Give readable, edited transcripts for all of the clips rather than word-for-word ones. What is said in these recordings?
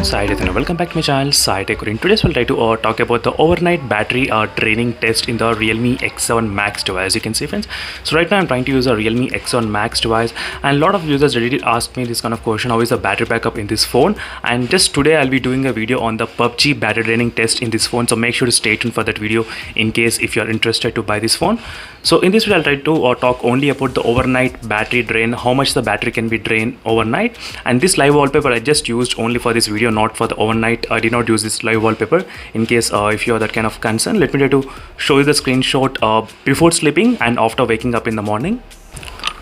Sai Chaitanya, welcome back to my channel Sai Tech. In today's we'll try to talk about the overnight battery draining test in the Realme X7 Max device. As you can see, friends, so right now I'm trying to use a Realme X7 Max device, and a lot of users did ask me this kind of question: how is the battery backup in this phone? And just today I'll be doing a video on the PUBG battery draining test in this phone, so make sure to stay tuned for that video in case if you're interested to buy this phone. So in this video I'll try to talk only about the overnight battery drain, how much the battery can be drained overnight, and this live wallpaper I just used only for this video, not for the overnight. I did not use this live wallpaper. In case if you are that kind of concern, let me try to show you the screenshot before sleeping and after waking up in the morning.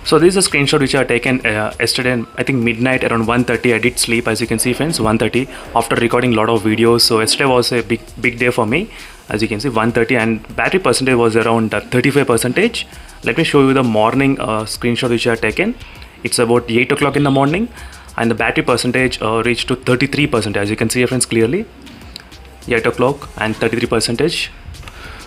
So this is a screenshot which I taken yesterday, I think midnight around 1:30. I did sleep, as you can see, friends, 1:30 after recording a lot of videos. So yesterday was a big day for me, as you can see, 1:30, and battery percentage was around 35%. Let me show you the morning screenshot which I taken. It's about 8 o'clock in the morning, and the battery percentage reached to 33%, as you can see, friends, clearly 8 o'clock and 33%.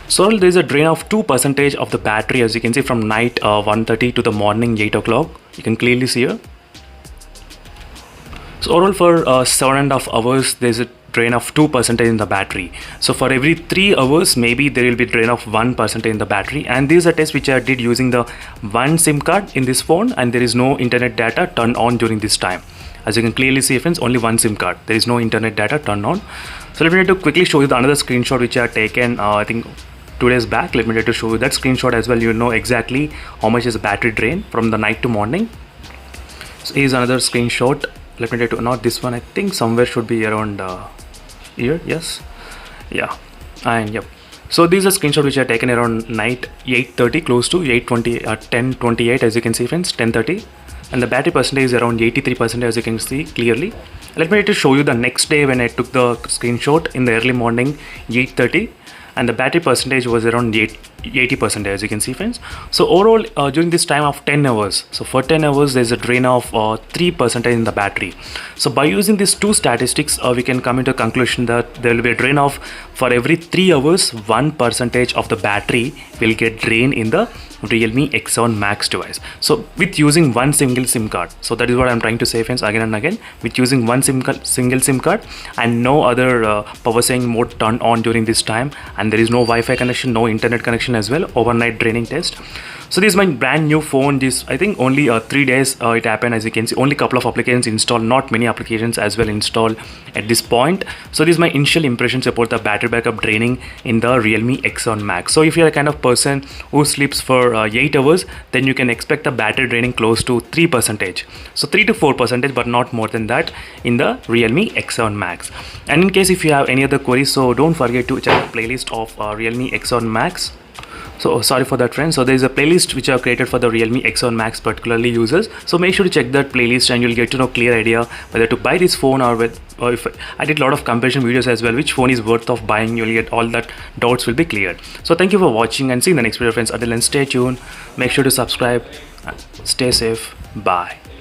So there is a drain of 2% of the battery, as you can see, from night 1:30 to the morning 8 o'clock. You can clearly see here. So overall for 7.5 hours there is a drain of 2% in the battery. So for every 3 hours maybe there will be drain of 1% in the battery, and this is a test which I did using the one SIM card in this phone, and there is no internet data turned on during this time. As you can clearly see, friends, only one SIM card, there is no internet data turned on. So let me try to quickly show you the another screenshot which I have taken I think 2 days back. Let me try to show you that screenshot as well. You know exactly how much is the battery drain from the night to morning. So here's another screenshot. Let me try to, not this one, I think somewhere should be around here. Yes, yeah, and yep. So this is a screenshot which I taken around night 8:30, close to 8:20, 10:28, as you can see, friends, 10:30, and the battery percentage is around 83%, as you can see clearly. Let me try to show you the next day when I took the screenshot in the early morning 8:30, and the battery percentage was around 80%, as you can see, friends. So overall during this time of 10 hours, so for 10 hours there's a drain of 3% in the battery. So by using these two statistics we can come into a conclusion that there will be a drain of, for every 3 hours, 1% of the battery will get drained in the Realme X7 Max device. So with using one single SIM card, so that is what I'm trying to say, friends, again and again, with using one single SIM card and no other power saving mode turned on during this time, and there is no Wi-Fi connection, no internet connection as well, overnight draining test. So this is my brand new phone. This, I think, only 3 days it happened, as you can see. Only couple of applications installed, not many applications as well installed at this point. So this is my initial impressions about the battery backup draining in the Realme X7 Max. So if you're a kind of person who sleeps for 8 hours, then you can expect the battery draining close to 3%. So 3 to 4%, but not more than that in the Realme X7 Max. And in case if you have any other queries, so don't forget to check the playlist of Realme X7 Max. So sorry for that, friends. So there is a playlist which I have created for the Realme X7 Max particularly users. So make sure to check that playlist and you'll get to know clear idea whether to buy this phone or if I did a lot of comparison videos as well, which phone is worth of buying. You'll get all that doubts will be cleared. So thank you for watching and see you in the next video, friends. Until then, stay tuned. Make sure to subscribe. Stay safe. Bye.